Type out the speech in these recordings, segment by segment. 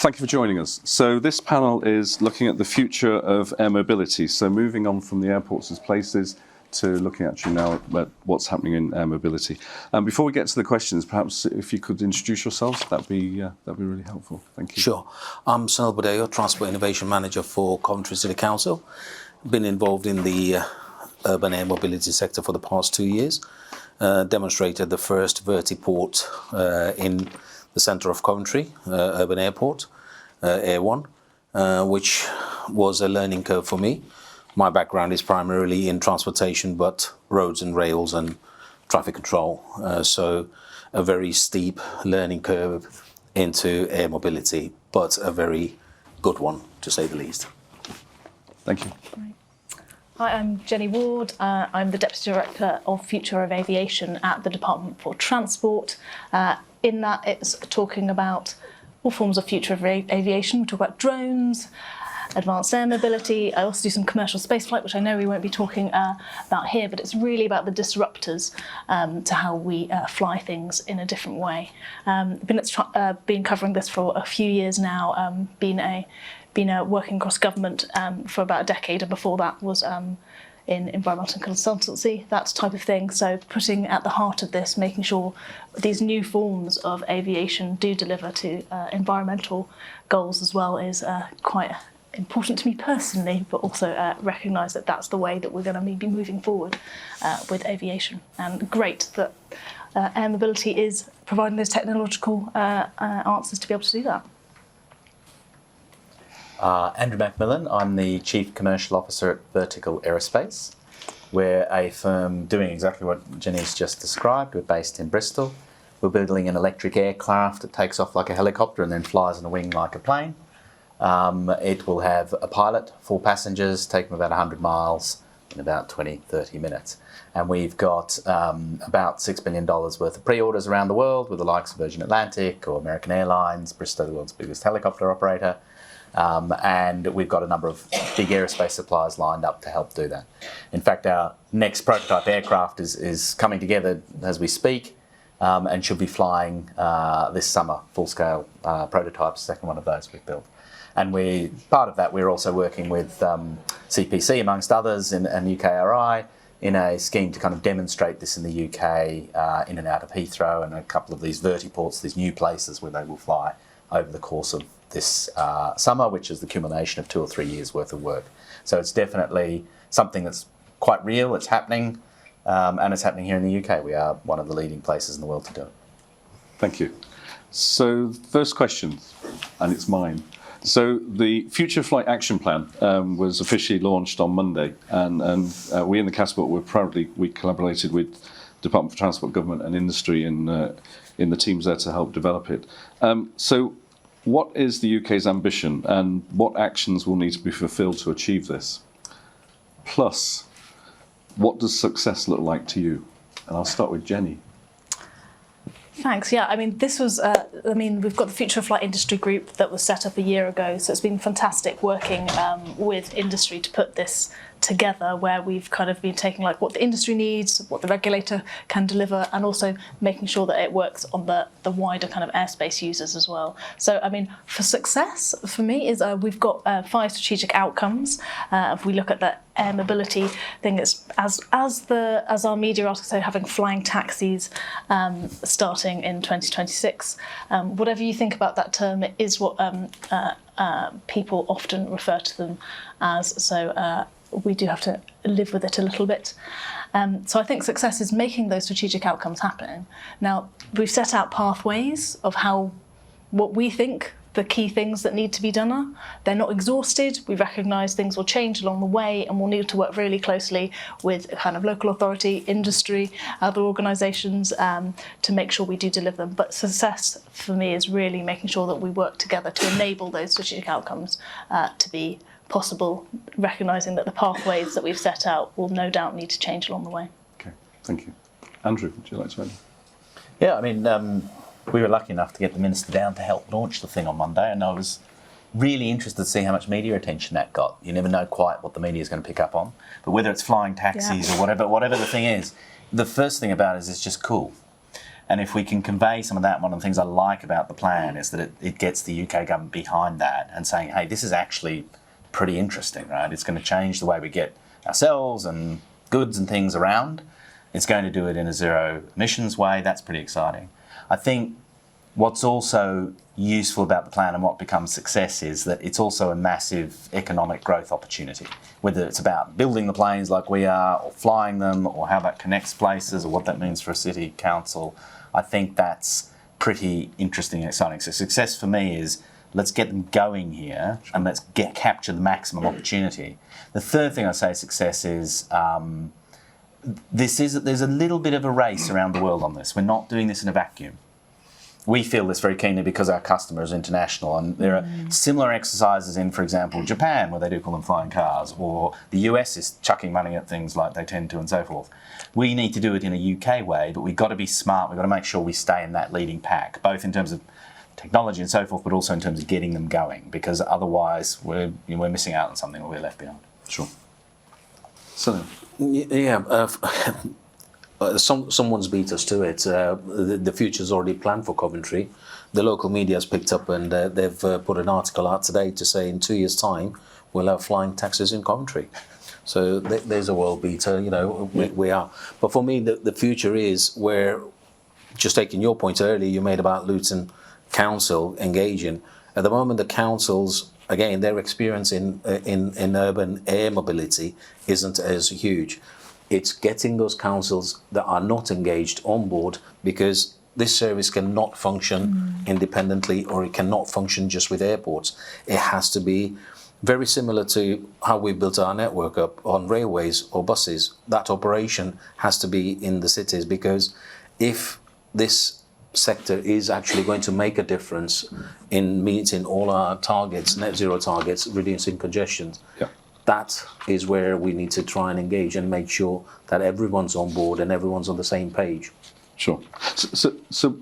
Thank you for joining us. So this panel is looking at the future of air mobility. So moving on from the airports as places to looking actually now at what's happening in air mobility. Before we get to the questions, perhaps if you could introduce yourselves, that'd be really helpful. Thank you. Sure. I'm Sunil Budhdeo, Transport Innovation Manager for Coventry City Council. Been involved in the urban air mobility sector for the past 2 years. Demonstrated the first vertiport in the centre of Coventry, urban airport, Air One, which was a learning curve for me. My background is primarily in transportation, but roads and rails and traffic control. So a very steep learning curve into air mobility, but a very good one, to say the least. Thank you. Hi, I'm Jenny Ward. I'm the Deputy Director of Future of Aviation at the Department for Transport. In that, it's talking about all forms of future of aviation. We talk about drones, advanced air mobility. I also do some commercial spaceflight, which I know we won't be talking about here, but it's really about the disruptors to how we fly things in a different way. Been covering this for a few years now, been working across government for about a decade, and before that was in environmental consultancy, that type of thing. So putting at the heart of this, making sure these new forms of aviation do deliver to environmental goals as well is quite important to me personally, but also recognise that that's the way that we're going to be moving forward with aviation. And great that air mobility is providing those technological answers to be able to do that. Andrew Macmillan, I'm the Chief Commercial Officer at Vertical Aerospace. We're a firm doing exactly what Jenny's just described. We're based in Bristol. We're building an electric aircraft that takes off like a helicopter and then flies on a wing like a plane. It will have a pilot, 4 passengers, take them about 100 miles in about 20-30 minutes. And we've got about $6 billion worth of pre-orders around the world with the likes of Virgin Atlantic or American Airlines, Bristow, the world's biggest helicopter operator. And we've got a number of big aerospace suppliers lined up to help do that. In fact, our next prototype aircraft is coming together as we speak and should be flying this summer, full-scale prototypes, second one of those we've built. And part of that, we're also working with CPC, amongst others, and UKRI in a scheme to kind of demonstrate this in the UK, in and out of Heathrow, and a couple of these vertiports, these new places where they will fly over the course of this summer, which is the culmination of 2 or 3 years worth of work. So it's definitely something that's quite real, it's happening, and it's happening here in the UK. We are one of the leading places in the world to do it. Thank you. So first question, and it's mine. So the Future Flight Action Plan was officially launched on Monday, and we in the Catapult we collaborated with Department for Transport, Government and Industry in the teams there to help develop it. So what is the UK's ambition, and what actions will need to be fulfilled to achieve this? Plus, what does success look like to you? And I'll start with Jenny. Thanks. Yeah, I mean, this was, we've got the Future of Flight Industry Group that was set up a year ago, so it's been fantastic working with industry to put this together, where we've kind of been taking like what the industry needs, what the regulator can deliver, and also making sure that it works on the wider kind of airspace users as well. So, I mean, for success, for me, is we've got 5 strategic outcomes. If we look at the air mobility thing, it's as our media articles say, having flying taxis starting in 2026. Whatever you think about that term, it is what people often refer to them as. So we do have to live with it a little bit. So I think success is making those strategic outcomes happen. Now, we've set out pathways of what we think the key things that need to be done are. They're not exhausted. We recognise things will change along the way, and we'll need to work really closely with kind of local authority, industry, other organisations to make sure we do deliver them. But success for me is really making sure that we work together to enable those strategic outcomes to be possible, recognising that the pathways that we've set out will no doubt need to change along the way. Okay, thank you. Andrew, would you like to add? Yeah, I mean, we were lucky enough to get the Minister down to help launch the thing on Monday, and I was really interested to see how much media attention that got. You never know quite what the media is going to pick up on, but whether it's flying taxis or whatever the thing is, the first thing about it is it's just cool. And if we can convey some of that, one of the things I like about the plan is that it gets the UK government behind that and saying, hey, this is actually pretty interesting, right? It's going to change the way we get ourselves and goods and things around. It's going to do it in a zero emissions way. That's pretty exciting. I think what's also useful about the plan and what becomes success is that it's also a massive economic growth opportunity, whether it's about building the planes like we are or flying them or how that connects places or what that means for a city council. I think that's pretty interesting and exciting. So success for me is let's get them going here and let's capture the maximum opportunity. The third thing I say success is there's a little bit of a race around the world on this. We're not doing this in a vacuum. We feel this very keenly because our customer is international, and there are similar exercises in, for example, Japan, where they do call them flying cars, or the US is chucking money at things like they tend to and so forth. We need to do it in a UK way, but we've got to be smart. We've got to make sure we stay in that leading pack, both in terms of technology and so forth, but also in terms of getting them going, because otherwise we're missing out on something or we're left behind. Sure. Sunil. Yeah, someone's beat us to it. The future's already planned for Coventry. The local media has picked up and they've put an article out today to say in 2 years' time we'll have flying taxis in Coventry. So there's a world beater, we are. But for me, the future is where, just taking your point earlier you made about Luton Council engaging. At the moment, the councils, again, their experience in urban air mobility isn't as huge. It's getting those councils that are not engaged on board, because this service cannot function independently, or it cannot function just with airports. It has to be very similar to how we built our network up on railways or buses. That operation has to be in the cities, because if this sector is actually going to make a difference in meeting all our targets, net zero targets, reducing congestion, that is where we need to try and engage and make sure that everyone's on board and everyone's on the same page. Sure. So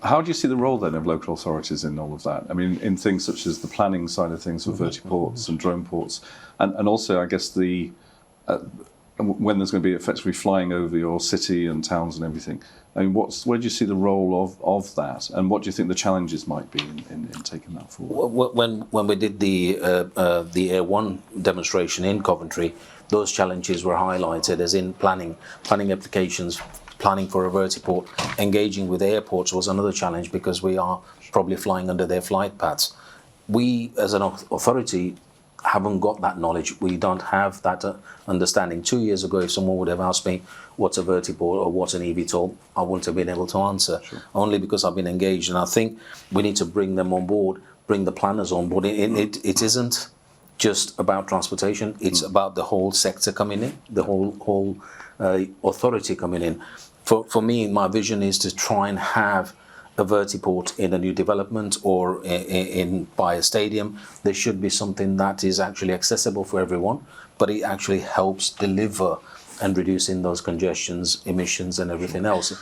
how do you see the role then of local authorities in all of that? I mean, in things such as the planning side of things for vertiports and drone ports, and also I guess when there's going to be effectively flying over your city and towns and everything. I mean, where do you see the role of that, and what do you think the challenges might be in taking that forward? When we did the Air One demonstration in Coventry, those challenges were highlighted, as in planning applications, planning for a vertiport, engaging with airports was another challenge, because we are probably flying under their flight paths. We, as an authority, haven't got that knowledge. We don't have that understanding. 2 years ago, if someone would have asked me what's a vertiport or what's an eVTOL, I wouldn't have been able to answer, only because I've been engaged. And I think we need to bring them on board, bring the planners on board. It isn't just about transportation, it's about the whole sector coming in, the whole authority coming in. For me, my vision is to try and have a vertiport in a new development or by a stadium. There should be something that is actually accessible for everyone, but it actually helps deliver and reducing those congestions, emissions and everything else.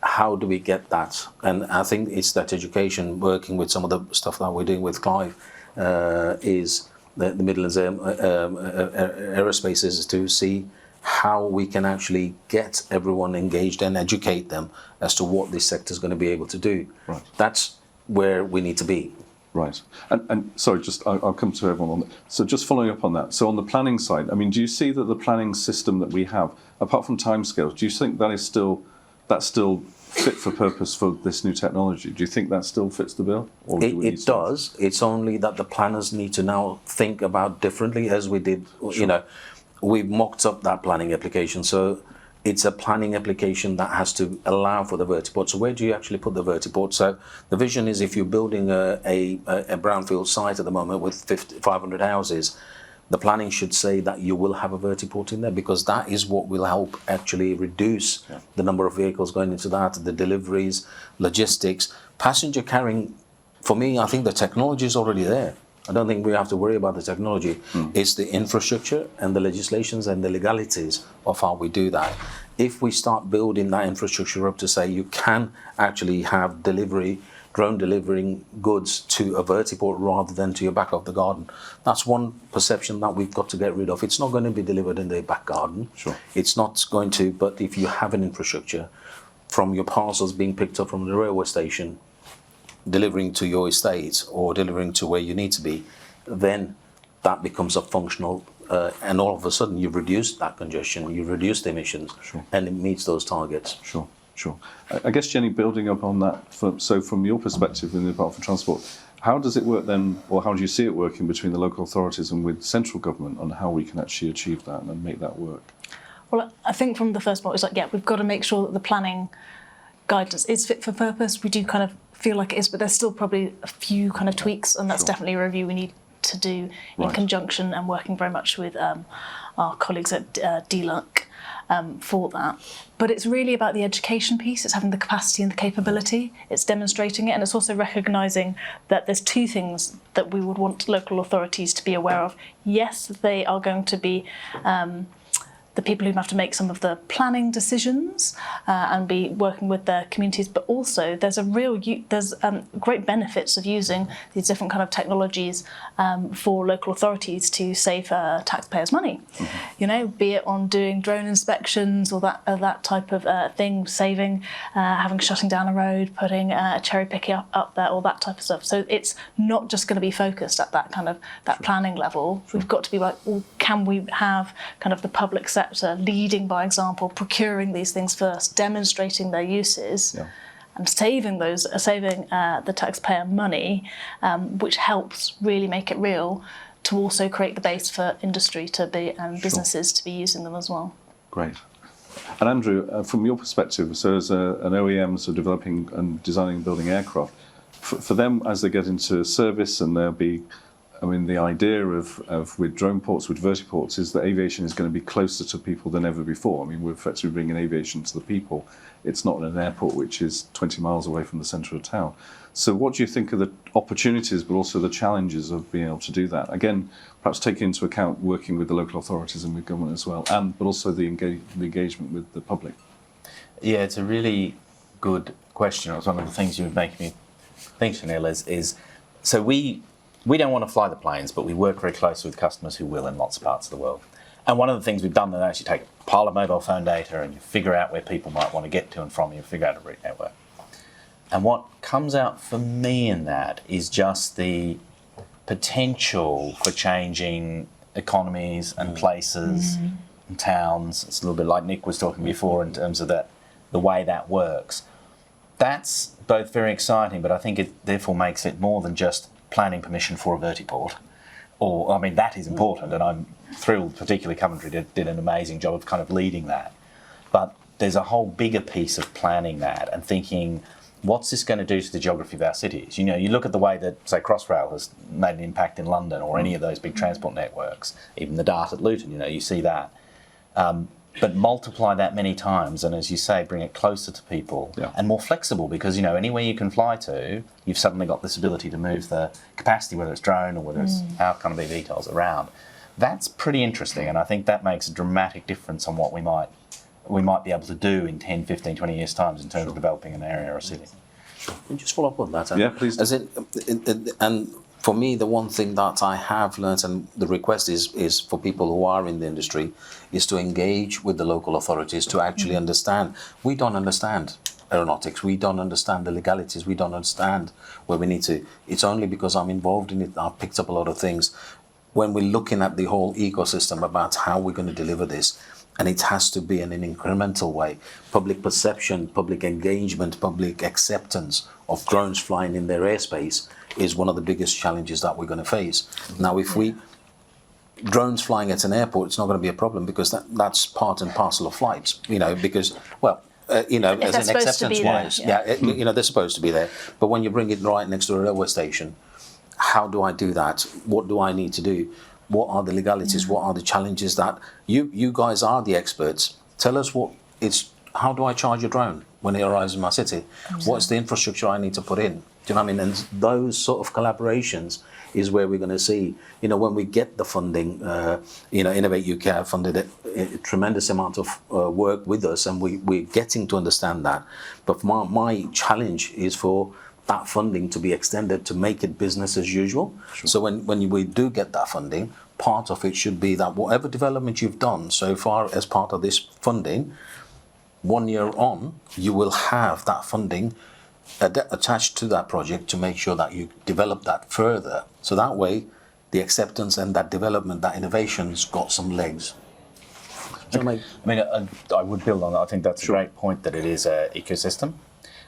How do we get that? And I think it's that education, working with some of the stuff that we're doing with Clive, is the Midlands Aerospace, is to see how we can actually get everyone engaged and educate them as to what this sector is going to be able to do. Right. That's where we need to be. Right. And sorry, I'll come to everyone on that. So just following up on that. So on the planning side, I mean, do you see that the planning system that we have, apart from timescales, do you think that's still fit for purpose for this new technology? Do you think that still fits the bill? Or It does. It's only that the planners need to now think about differently, as we did, Sure. We've mocked up that planning application. So it's a planning application that has to allow for the vertiport. So where do you actually put the vertiport? So the vision is, if you're building a brownfield site at the moment with 500 houses, the planning should say that you will have a vertiport in there, because that is what will help actually reduce the number of vehicles going into that, the deliveries, logistics, passenger carrying. For me, I think the technology is already there. I don't think we have to worry about the technology. It's the infrastructure and the legislations and the legalities of how we do that. If we start building that infrastructure up to say you can actually have drone delivering goods to a vertiport rather than to your back of the garden, that's one perception that we've got to get rid of. It's not going to be delivered in the back garden. Sure. It's not going to, but if you have an infrastructure, from your parcels being picked up from the railway station, delivering to your estate or delivering to where you need to be, then that becomes a functional, and all of a sudden you've reduced that congestion, you've reduced emissions, Sure. and it meets those targets. Sure, sure. I guess, Jenny, building up on that, so from your perspective in the Department for Transport, how does it work then, or how do you see it working between the local authorities and with central government on how we can actually achieve that and make that work? Well, I think from the first point, it's like, yeah, we've got to make sure that the planning guidance is fit for purpose. We do kind of feel like it is, but there's still probably a few kind of tweaks, and that's Sure. definitely a review we need to do in Right. conjunction and working very much with our colleagues at DLUC for that. But it's really about the education piece. It's having the capacity and the capability. It's demonstrating it, and it's also recognising that there's two things that we would want local authorities to be aware of. Yes, they are going to be the people who have to make some of the planning decisions and be working with their communities, but also there's great benefits of using these different kind of technologies for local authorities to save taxpayers' money. You know, be it on doing drone inspections or that type of thing, saving, shutting down a road, putting a cherry picking up there, all that type of stuff. So it's not just going to be focused at that kind of that planning level. We've got to be like, well, can we have kind of the public sector leading by example, procuring these things first, demonstrating their uses, and saving the taxpayer money, which helps really make it real, to also create the base for industry to be and businesses to be using them as well. Great. And Andrew, from your perspective, so as an OEM, so developing and designing and building aircraft, for them as they get into service, and there'll be, I mean, the idea of with drone ports, with vertiports, is that aviation is going to be closer to people than ever before. I mean, we're effectively bringing aviation to the people. It's not an airport which is 20 miles away from the centre of town. So what do you think are the opportunities, but also the challenges of being able to do that? Again, perhaps taking into account working with the local authorities and with government as well, but also the engagement with the public. Yeah, it's a really good question. It was one of the things you would make me think, Sunil, is so we don't want to fly the planes, but we work very closely with customers who will in lots of parts of the world. And one of the things we've done is actually take a pile of mobile phone data and you figure out where people might want to get to and from, you figure out a route network. And what comes out for me in that is just the potential for changing economies and places and towns. It's a little bit like Nick was talking before in terms of that, the way that works. That's both very exciting, but I think it therefore makes it more than just planning permission for a vertiport. Or, I mean, that is important, and I'm thrilled, particularly Coventry did an amazing job of kind of leading that. But there's a whole bigger piece of planning that and thinking, what's this going to do to the geography of our cities? You know, you look at the way that, say, Crossrail has made an impact in London, or any of those big transport networks, even the Dart at Luton, you know, you see that. But multiply that many times, and as you say, bring it closer to people and more flexible, because, you know, anywhere you can fly to, you've suddenly got this ability to move the capacity, whether it's drone or whether it's our kind of eVTOLs around. That's pretty interesting, and I think that makes a dramatic difference on what we might be able to do in 10, 15, 20 years' time in terms of developing an area or a city. Can you just follow up on that? Yeah, please. And for me, the one thing that I have learned, and the request is for people who are in the industry, is to engage with the local authorities to actually understand. We don't understand aeronautics. We don't understand the legalities. We don't understand where we need to. It's only because I'm involved in it, I've picked up a lot of things. When we're looking at the whole ecosystem about how we're going to deliver this, and it has to be in an incremental way. Public perception, public engagement, public acceptance of drones flying in their airspace is one of the biggest challenges that we're going to face. Now, if drones flying at an airport, it's not going to be a problem, because that's part and parcel of flights, you know, because, well, you know, as an acceptance wise, you know, they're supposed to be there. But when you bring it right next to a railway station, how do I do that? What do I need to do? What are the legalities? What are the challenges that you guys are the experts? Tell us how do I charge a drone when it arrives in my city? What's the infrastructure I need to put in? Do you know what I mean? And those sort of collaborations is where we're going to see, you know, when we get the funding, you know, Innovate UK have funded a tremendous amount of work with us, and we're getting to understand that. But my challenge is for that funding to be extended to make it business as usual. So when we do get that funding, part of it should be that whatever development you've done so far as part of this funding, 1 year on, you will have that funding attached to that project to make sure that you develop that further. So that way, the acceptance and that development, that innovation's got some legs. So I mean, I would build on that. I think that's a great point, that it is an ecosystem,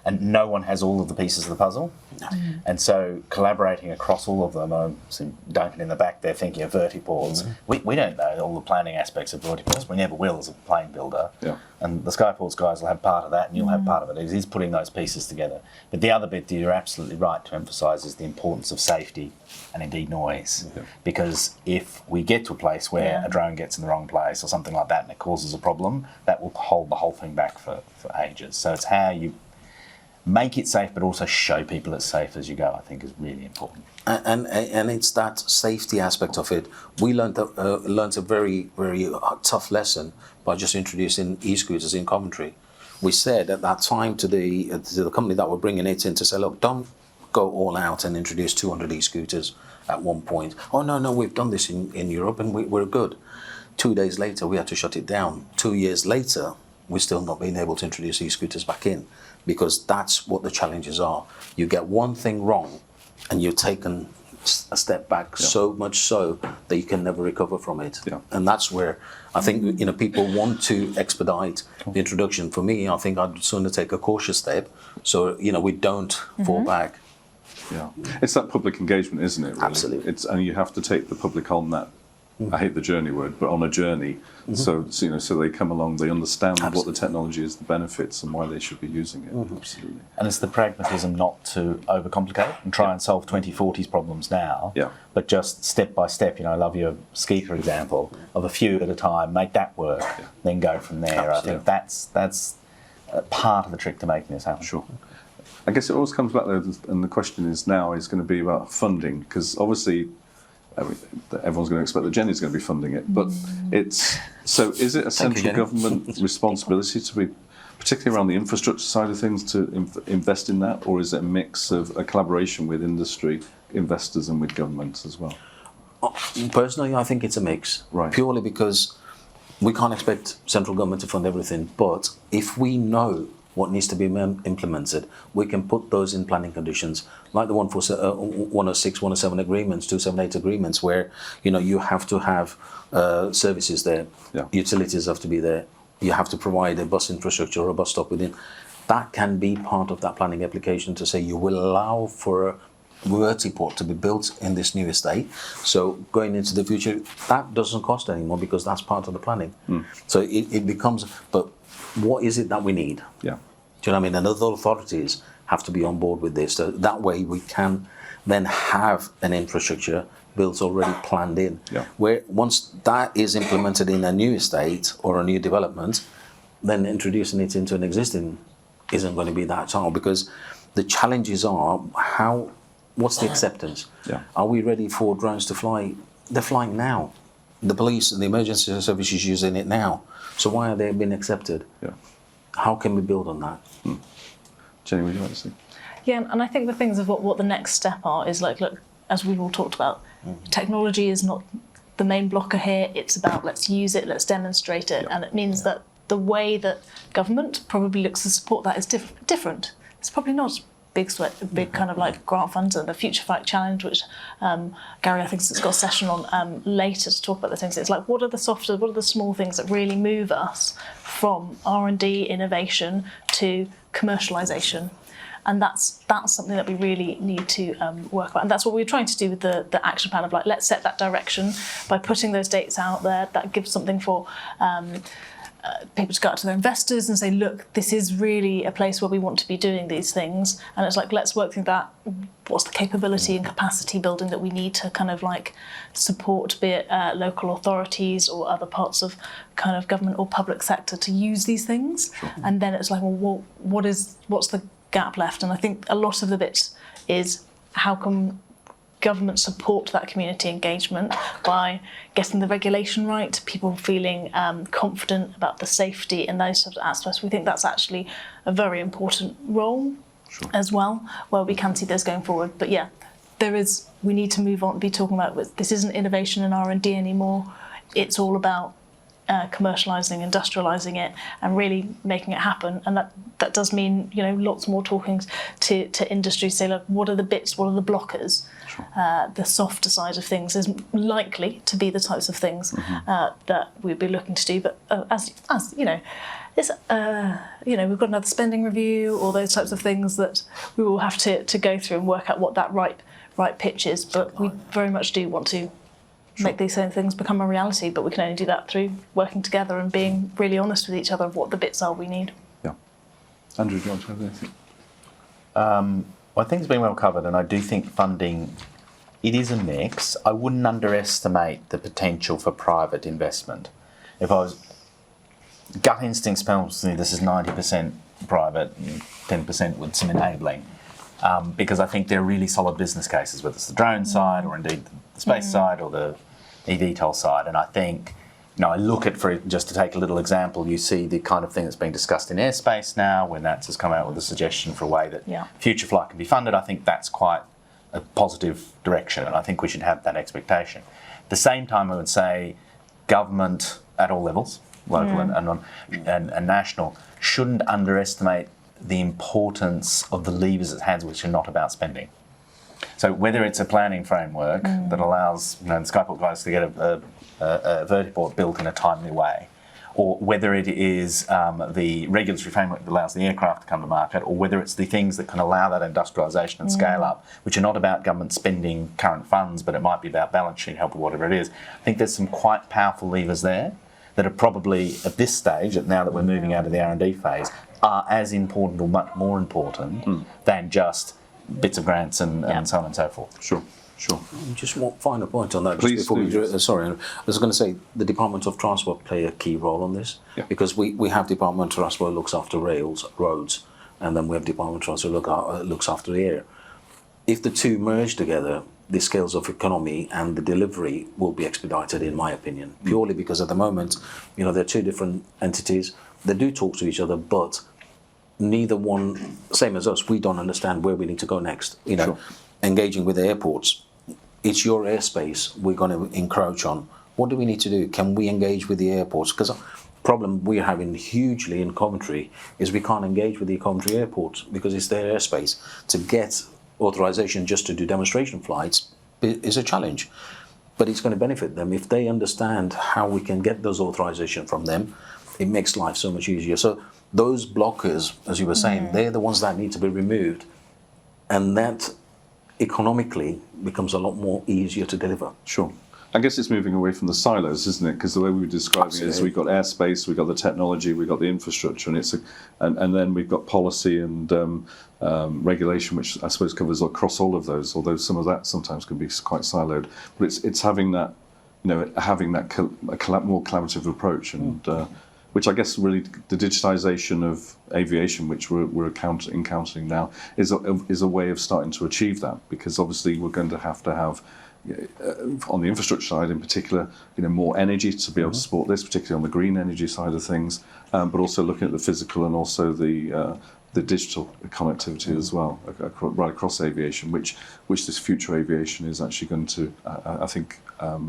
and no one has all of the pieces of the puzzle. No. And so collaborating across all of them, I see Duncan in the back there thinking of vertiports. We don't know all the planning aspects of vertiports. We never will as a plane builder. Yeah. And the Skyports guys will have part of that, and you'll have part of it. It is putting those pieces together. But the other bit that you're absolutely right to emphasise is the importance of safety and indeed noise. Yeah. Because if we get to a place where a drone gets in the wrong place or something like that and it causes a problem, that will hold the whole thing back for ages. So it's how you make it safe, but also show people it's safe as you go, I think is really important. And it's that safety aspect of it. We learned a very, very tough lesson by just introducing e-scooters in Coventry. We said at that time to the company that were bringing it in to say, look, don't go all out and introduce 200 e-scooters at one point. Oh, no, we've done this in Europe and we're good. 2 days later, we had to shut it down. 2 years later, we're still not being able to introduce e-scooters back in, because that's what the challenges are. You get one thing wrong and you're taken a step back, so much so that you can never recover from it. Yeah. And that's where I think people want to expedite the introduction. For me, I think I'd sooner take a cautious step so we don't fall back. Yeah, it's that public engagement, isn't it? Really? Absolutely. And you have to take the public on that. I hate the journey word, but on a journey, so they come along, they understand what the technology is, the benefits, and why they should be using it. Absolutely. And it's the pragmatism not to overcomplicate and try and solve 2040's problems now, but just step by step. I love your Skeeter example of a few at a time, make that work, then go from there. Absolutely. I think that's part of the trick to making this happen. Sure. I guess it always comes back there, and the question is going to be about funding, because obviously everyone's going to expect that Jenny's going to be funding it, but is it a central government responsibility to be, particularly around the infrastructure side of things, to invest in that, or is it a mix of a collaboration with industry, investors, and with government as well? Personally, I think it's a mix, purely because we can't expect central government to fund everything, but if we know what needs to be implemented, we can put those in planning conditions, like the 106, 107 agreements, 278 agreements, where you have to have services there, utilities have to be there, you have to provide a bus infrastructure or a bus stop within. That can be part of that planning application to say you will allow for a vertiport to be built in this new estate. So going into the future, that doesn't cost anymore because that's part of the planning. So it becomes, but what is it that we need? Yeah. Do you know what I mean? And other authorities have to be on board with this. So that way we can then have an infrastructure built already planned in. Yeah. Where once that is implemented in a new estate or a new development, then introducing it into an existing isn't going to be that hard, because the challenges are what's the acceptance? Yeah. Are we ready for drones to fly? They're flying now. The police and the emergency service is using it now. So why are they being accepted? Yeah. How can we build on that? Jenny, would you like to say? Yeah, and I think the things of what the next step are is look, as we've all talked about, technology is not the main blocker here. It's about let's use it, let's demonstrate it, and it means that the way that government probably looks to support that is different. It's probably not big kind of like grant funds and the Future Flight Challenge, which Gary I think has got a session on later to talk about those things. It's like what are the small things that really move us from R&D innovation to commercialisation, and that's something that we really need to work about, and that's what we're trying to do with the action plan of like let's set that direction by putting those dates out there. That gives something for people to go out to their investors and say, look, this is really a place where we want to be doing these things. And it's like, let's work through that. What's the capability and capacity building that we need to kind of like support, be it local authorities or other parts of kind of government or public sector to use these things. Sure. And then it's like, well, what's the gap left? And I think a lot of the bits is how can government support that community engagement by getting the regulation right, people feeling confident about the safety and those sorts of aspects. We think that's actually a very important role as well, where we can see those going forward. But yeah, we need to move on, be talking about this isn't innovation and R&D anymore. It's all about commercialising, industrialising it, and really making it happen. And that does mean, you know, lots more talking to industry, say, look, what are the bits, what are the blockers? Sure. The softer side of things is likely to be the types of things that we'd be looking to do. But as you know, it's, you know, we've got another spending review, all those types of things that we will have to go through and work out what that right pitch is. But we very much do want to make these same things become a reality, but we can only do that through working together and being really honest with each other of what the bits are we need. Yeah. Andrew, do you want to add anything? Well, I think it's been well covered, and I do think funding, it is a mix. I wouldn't underestimate the potential for private investment. If I was, gut instinct tells me this is 90% private and 10% with some enabling, because I think they're really solid business cases, whether it's the drone side or indeed the space side or the eVTOL side. And I think, you know, I look at, for just to take a little example, you see the kind of thing that's being discussed in Aerospace now, when that's has come out with a suggestion for a way that future flight can be funded. I think that's quite a positive direction, and I think we should have that expectation. At the same time, I would say government at all levels, local and national, shouldn't underestimate the importance of the levers it has, which are not about spending. So whether it's a planning framework that allows, you know, the Skyport guys to get a vertiport built in a timely way, or whether it is the regulatory framework that allows the aircraft to come to market, or whether it's the things that can allow that industrialisation and scale up, which are not about government spending current funds, but it might be about balance sheet help or whatever it is. I think there's some quite powerful levers there that are probably, at this stage, now that we're moving out of the R&D phase, are as important or much more important than just bits of grants and so on and so forth. Sure. Just one final point on that. Please do. Sorry, I was going to say the Department of Transport play a key role on this, because we have Department of Transport looks after roads, and then we have Department of Transport looks after the air. If the two merge together, the scales of economy and the delivery will be expedited, in my opinion, purely because at the moment, you know, they're two different entities. They do talk to each other, but neither one, same as us, we don't understand where we need to go next. You know, engaging with the airports, it's your airspace we're going to encroach on. What do we need to do? Can we engage with the airports? Because the problem we're having hugely in Coventry is we can't engage with the Coventry airport because it's their airspace. To get authorization just to do demonstration flights is a challenge, but it's going to benefit them if they understand how we can get those authorization from them. It makes life so much easier. So those blockers, as you were saying, they're the ones that need to be removed, and that economically becomes a lot more easier to deliver. Sure. I guess it's moving away from the silos, isn't it? Because the way we were describing it is we've got airspace, we've got the technology, we've got the infrastructure, and then we've got policy and regulation, which I suppose covers across all of those. Although some of that sometimes can be quite siloed, but it's having that, you know, having that more collaborative approach, and which I guess really the digitisation of aviation, which we're encountering now, is a way of starting to achieve that. Because obviously we're going to have on the infrastructure side in particular, you know, more energy to be able to support this, particularly on the green energy side of things, but also looking at the physical and also the digital connectivity as well, right across aviation, which this future aviation is actually going to, I think,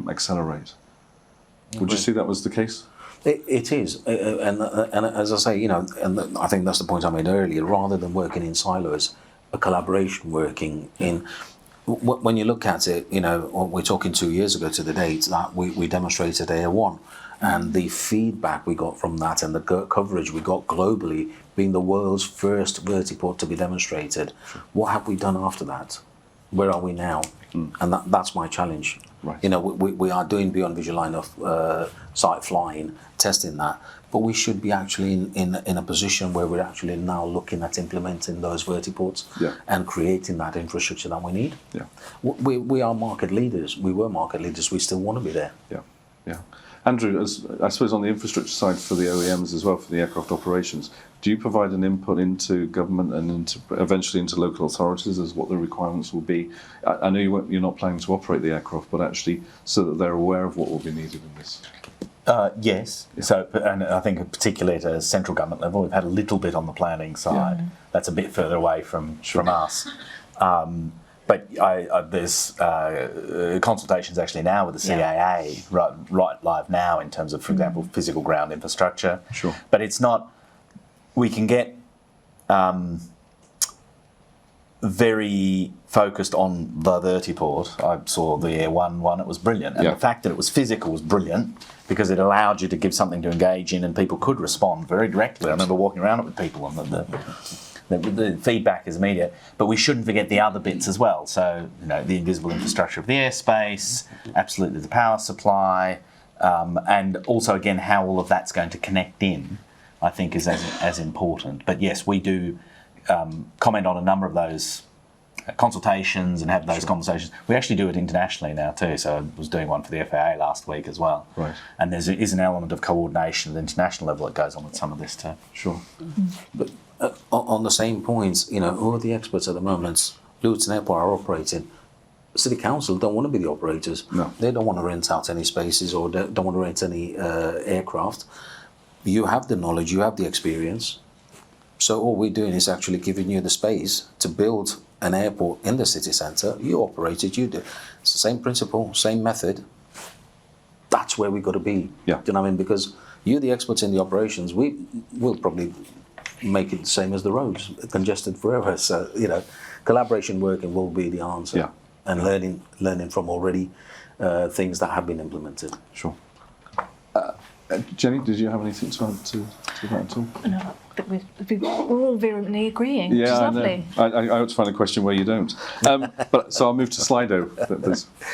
accelerate. Would you see that was the case? It is, and as I say, you know, and I think that's the point I made earlier. Rather than working in silos, a collaboration working in. When you look at it, you know, we're talking 2 years ago to the date that we demonstrated Air One, and the feedback we got from that and the coverage we got globally, being the world's first vertiport to be demonstrated. What have we done after that? Where are we now? And that's my challenge. Right. You know, we are doing beyond visual line of sight flying, testing that, but we should be actually in a position where we're actually now looking at implementing those vertiports and creating that infrastructure that we need. Yeah. We are market leaders. We were market leaders. We still want to be there. Yeah. Andrew, I suppose on the infrastructure side for the OEMs as well, for the aircraft operations, do you provide an input into government and eventually into local authorities as what the requirements will be? I know you're not planning to operate the aircraft, but actually so that they're aware of what will be needed in this. Yes. Yeah. So, and I think particularly at a central government level, we've had a little bit on the planning side. That's a bit further away from us. But But there's consultations actually now with the CAA, right live now in terms of, for example, physical ground infrastructure. Sure. But it's not, we can get very focused on the vertiport. I saw the Air one, it was brilliant. And the fact that it was physical was brilliant because it allowed you to give something to engage in and people could respond very directly. I remember walking around it with people and the feedback is immediate. But we shouldn't forget the other bits as well. So, the invisible infrastructure of the airspace, absolutely the power supply, and also, again, how all of that's going to connect in, I think is as important. But yes, we do comment on a number of those consultations and have those conversations. We actually do it internationally now too. So I was doing one for the FAA last week as well. Right. And there is an element of coordination at the international level that goes on with some of this too. Sure. But on the same points, who are the experts at the moment? Luton Airport are operating. City Council don't want to be the operators. No. They don't want to rent out any spaces or don't want to rent any aircraft. You have the knowledge, you have the experience. So all we're doing is actually giving you the space to build an airport in the city centre. You operate it, you do. It's the same principle, same method. That's where we've got to be. Yeah. Do you know what I mean? Because you're the experts in the operations. We will probably make it the same as the roads, congested forever. So, collaboration working will be the answer. Yeah. And learning from already things that have been implemented. Sure. Jenny, did you have anything to add to that at all? No, I think we're all vehemently agreeing, which is lovely. I ought to find a question where you don't. So I'll move to Slido.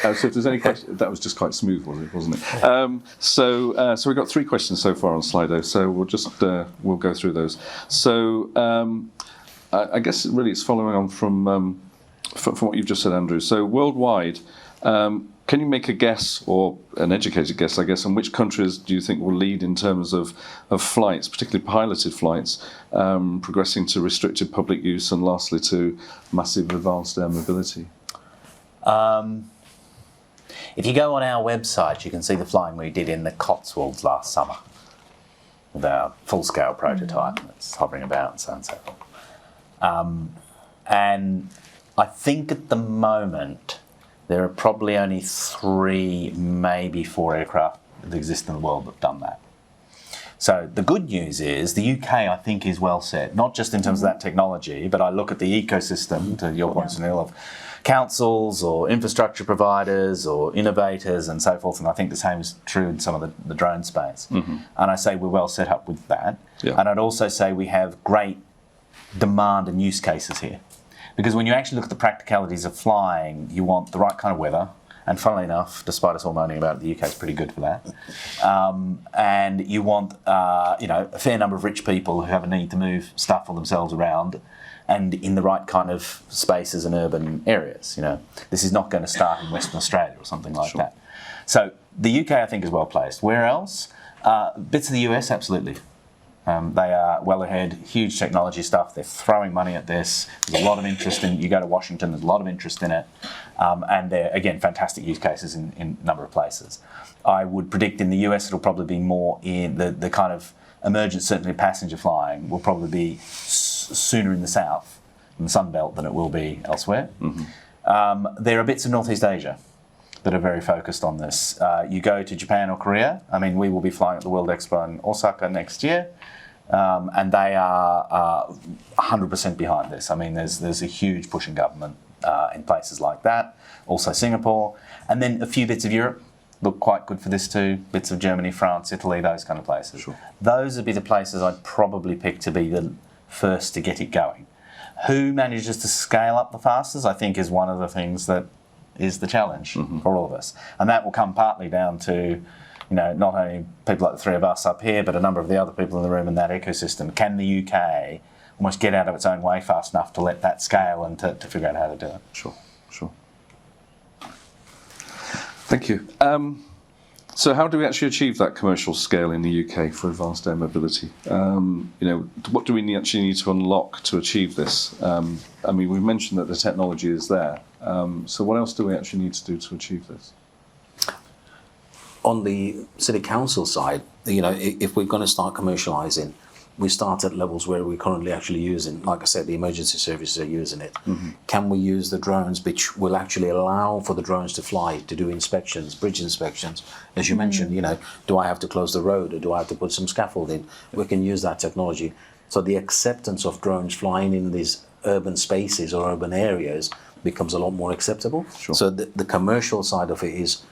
So if there's any question, that was just quite smooth, wasn't it? So we've got 3 questions so far on Slido. So we'll just we'll go through those. So I guess really it's following on from what you've just said, Andrew. So worldwide. Can you make a guess, or an educated guess, I guess, on which countries do you think will lead in terms of flights, particularly piloted flights, progressing to restricted public use and lastly to massive advanced air mobility? If you go on our website, you can see the flying we did in the Cotswolds last summer with our full-scale prototype that's hovering about and so on and so forth. And I think at the moment, there are probably only 3, maybe 4 aircraft that exist in the world that have done that. So the good news is the UK, I think, is well set, not just in terms of that technology, but I look at the ecosystem, to your point, Sunil, of councils or infrastructure providers or innovators and so forth, and I think the same is true in some of the drone space. And I say we're well set up with that. Yeah. And I'd also say we have great demand and use cases here. Because when you actually look at the practicalities of flying, you want the right kind of weather. And funnily enough, despite us all moaning about it, the UK is pretty good for that. And you want, a fair number of rich people who have a need to move stuff for themselves around and in the right kind of spaces and urban areas. This is not going to start in Western Australia or something like that. So the UK, I think, is well placed. Where else? Bits of the US, absolutely. They are well ahead, huge technology stuff. They're throwing money at this. There's a lot of interest in. You go to Washington, there's a lot of interest in it, and they're again fantastic use cases in a number of places. I would predict in the US it'll probably be more in the kind of emergent, certainly passenger flying will probably be sooner in the south, in the Sun Belt, than it will be elsewhere. There are bits of Northeast Asia that are very focused on this. You go to Japan or Korea. I mean, we will be flying at the World Expo in Osaka next year. And they are 100% behind this. I mean, there's a huge push in government in places like that. Also Singapore. And then a few bits of Europe look quite good for this too. Bits of Germany, France, Italy, those kind of places. Sure. Those would be the places I'd probably pick to be the first to get it going. Who manages to scale up the fastest, I think, is one of the things that is the challenge for all of us. And that will come partly down to not only people like the 3 of us up here, but a number of the other people in the room in that ecosystem. Can the UK almost get out of its own way fast enough to let that scale and to figure out how to do it? Sure. Thank you. So how do we actually achieve that commercial scale in the UK for advanced air mobility? What do we actually need to unlock to achieve this? I mean, we've mentioned that the technology is there. So what else do we actually need to do to achieve this? On the City Council side, if we're going to start commercialising, we start at levels where we're currently actually using, like I said, the emergency services are using it. Can we use the drones, which will actually allow for the drones to fly, to do inspections, bridge inspections? As you mentioned, you know, do I have to close the road or do I have to put some scaffolding? We can use that technology. So the acceptance of drones flying in these urban spaces or urban areas becomes a lot more acceptable. Sure. So the commercial side of it is,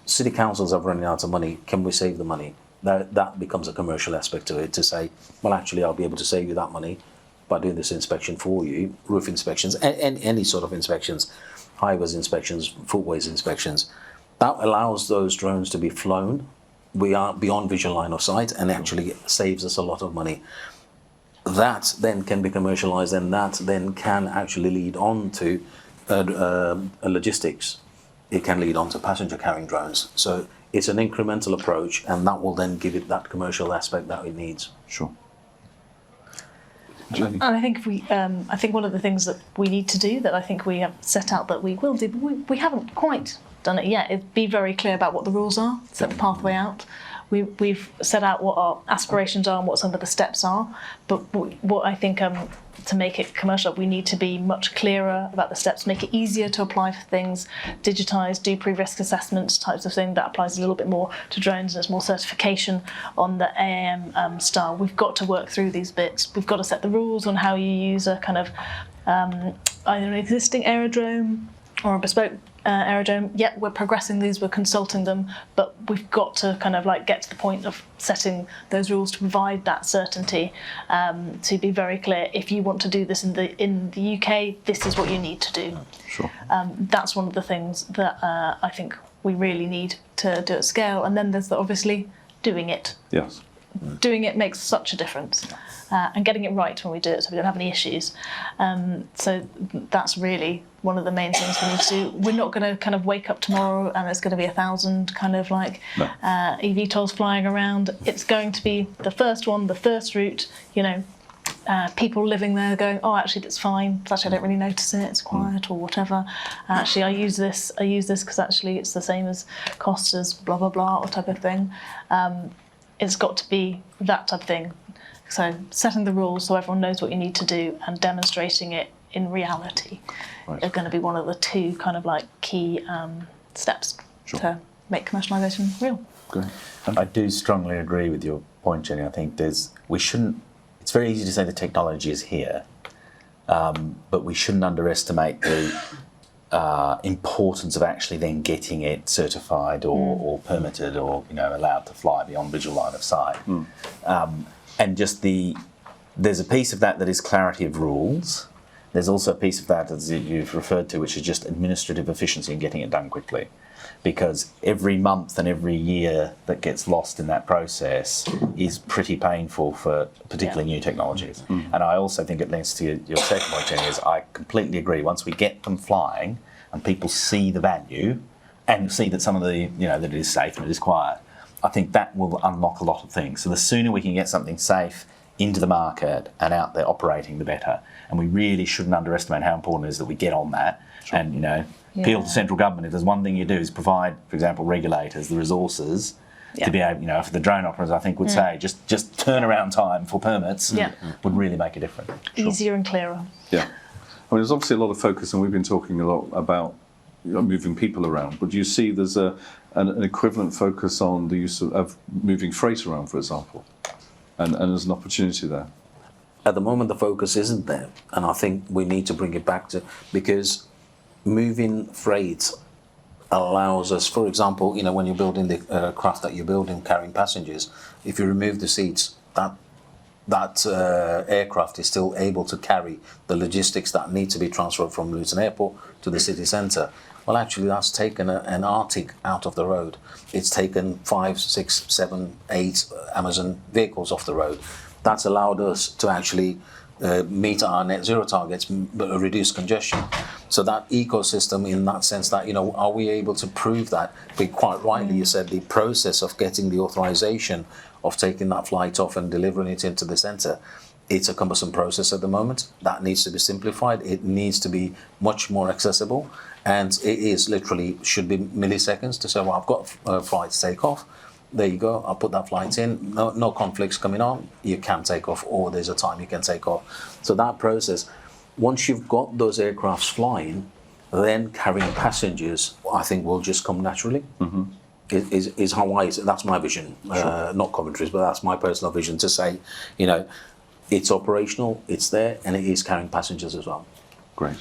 city councils are running out of money. Can we save the money? That becomes a commercial aspect to it, to say, well, actually, I'll be able to save you that money by doing this inspection for you, roof inspections, and any sort of inspections, highways inspections, footways inspections. That allows those drones to be flown. We are beyond visual line of sight and actually saves us a lot of money. That then can be commercialized, and that then can actually lead on to logistics. It can lead on to passenger carrying drones. So it's an incremental approach, and that will then give it that commercial aspect that it needs. Sure. Jenny? And I think I think one of the things that we need to do, that I think we have set out that we will do, but we haven't quite done it yet, is be very clear about what the rules are, set the pathway out. We've set out what our aspirations are and what some of the steps are, but what I think to make it commercial, we need to be much clearer about the steps, make it easier to apply for things, digitise, do pre-risk assessments, types of thing. That applies a little bit more to drones. There's more certification on the AAM style. We've got to work through these bits. We've got to set the rules on how you use a kind of either an existing aerodrome or a bespoke aerodrome. Yet we're progressing these, we're consulting them, but we've got to kind of like get to the point of setting those rules to provide that certainty, to be very clear. If you want to do this in the UK, this is what you need to do. Sure. That's one of the things that I think we really need to do at scale. And then there's obviously doing it. Yes. Doing it makes such a difference, and getting it right when we do it, so we don't have any issues. So that's really one of the main things we need to do. We're not going to kind of wake up tomorrow and there's going to be 1,000 kind of like eVTOLs flying around. It's going to be the first one, the first route. You know, people living there going, oh, actually that's fine. Actually, I don't really notice it. It's quiet or whatever. Actually, I use this because actually it's the same as cost as blah blah blah or type of thing. It's got to be that type of thing. So setting the rules so everyone knows what you need to do and demonstrating it in reality are going to be one of the two kind of like key steps to make commercialisation real. Great. I do strongly agree with your point, Jenny. I think it's very easy to say the technology is here, but we shouldn't underestimate the importance of actually then getting it certified or permitted or allowed to fly beyond visual line of sight. And just there's a piece of that is clarity of rules. There's also a piece of that, as you've referred to, which is just administrative efficiency and getting it done quickly. Because every month and every year that gets lost in that process is pretty painful for particularly new technologies. And I also think it links to your second point, Jenny, is I completely agree. Once we get them flying and people see the value and see that some of the, that it is safe and it is quiet, I think that will unlock a lot of things. So the sooner we can get something safe into the market and out there operating, the better. And we really shouldn't underestimate how important it is that we get on that. Sure. And, appeal to central government. If there's one thing you do is provide, for example, regulators the resources to be able, for the drone operators, I think would say just turnaround time for permits would really make a difference. Easier and clearer. Yeah. I mean, there's obviously a lot of focus, and we've been talking a lot about moving people around, but do you see there's an equivalent focus on the use of moving freight around, for example, and there's an opportunity there? At the moment, the focus isn't there, and I think we need to bring it back to, because moving freight allows us, for example, when you're building the craft that you're building carrying passengers, if you remove the seats, that aircraft is still able to carry the logistics that need to be transferred from Luton Airport to the city centre. Well, actually, that's taken an Arctic out of the road. It's taken 5, 6, 7, 8 Amazon vehicles off the road. That's allowed us to actually meet our net zero targets, but reduce congestion. So that ecosystem, in that sense, that are we able to prove that? But quite rightly, you said the process of getting the authorization of taking that flight off and delivering it into the centre, it's a cumbersome process at the moment. That needs to be simplified. It needs to be much more accessible, and it is literally should be milliseconds to say, well, I've got a flight to take off. there you go, I'll put that flight in, no conflicts coming on, you can take off, or there's a time you can take off. So that process, once you've got those aircrafts flying, then carrying passengers, I think, will just come naturally. Is how that's my vision, not Coventry's, but that's my personal vision, to say, you know, it's operational, it's there, and it is carrying passengers as well. Great.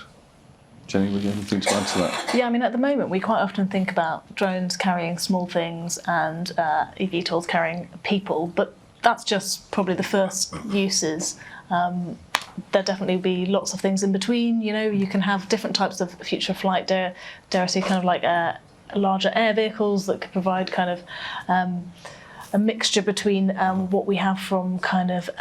Jenny, would you have anything to add to that? Yeah, I mean, at the moment, we quite often think about drones carrying small things and eVTOLs carrying people, but that's just probably the first uses. There definitely be lots of things in between. You know, you can have different types of future flight, dare I say, kind of like larger air vehicles that could provide kind of a mixture between what we have from kind of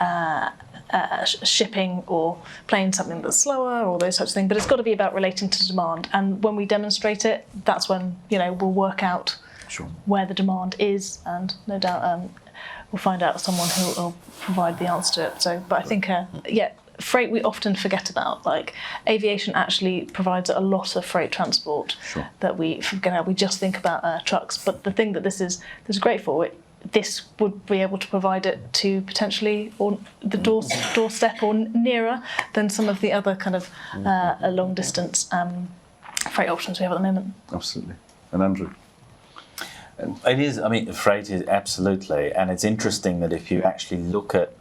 shipping or playing something that's slower or those types of things. But it's got to be about relating to demand. And when we demonstrate it, that's when, you know, we'll work out where the demand is, and no doubt we'll find out someone who will provide the answer to it. So, but I think, freight we often forget about. Like, aviation actually provides a lot of freight transport that we forget. We just think about trucks. But the thing that this is great for, this would be able to provide it to potentially or the doorstep or nearer than some of the other kind of long distance freight options we have at the moment. Absolutely. And Andrew? It is, I mean, freight is absolutely, and it's interesting that if you actually look at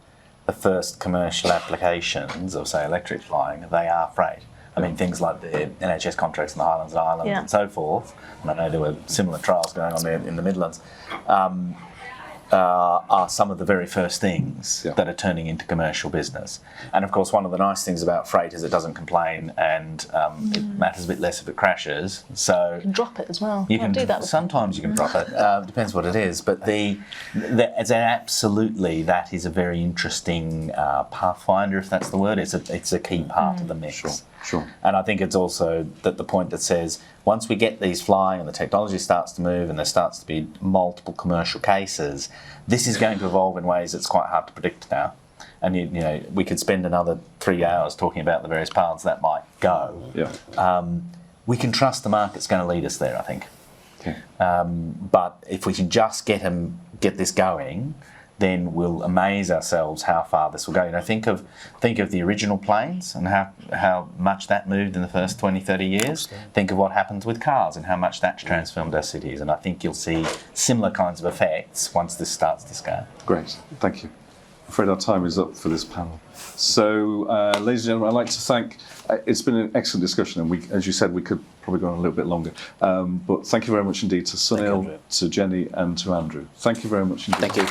the first commercial applications of, say, electric flying, they are freight. I mean, things like the NHS contracts in the Highlands and Islands and so forth, and I know there were similar trials going on there in the Midlands, are some of the very first things that are turning into commercial business. And of course, one of the nice things about freight is it doesn't complain, and it matters a bit less if it crashes. So you can drop it as well. You can do that. Sometimes you can drop it. Depends what it is. But it's absolutely, that is a very interesting pathfinder, if that's the word. It's a key part of the mix. Sure. And I think it's also that the point that says, once we get these flying and the technology starts to move and there starts to be multiple commercial cases, this is going to evolve in ways that's quite hard to predict now. And you know, we could spend another 3 hours talking about the various paths that might go. Yeah. We can trust the market's going to lead us there, I think. Okay. But if we can just get this going, then we'll amaze ourselves how far this will go. You know, think of the original planes and how much that moved in the first 20, 30 years. Think of what happens with cars and how much that's transformed our cities. And I think you'll see similar kinds of effects once this starts to scale. Great, thank you. I'm afraid our time is up for this panel. So, ladies and gentlemen, I'd like to thank, it's been an excellent discussion, and as you said, we could probably go on a little bit longer. But thank you very much indeed to Sunil, to Jenny, and to Andrew. Thank you very much indeed. Thank you.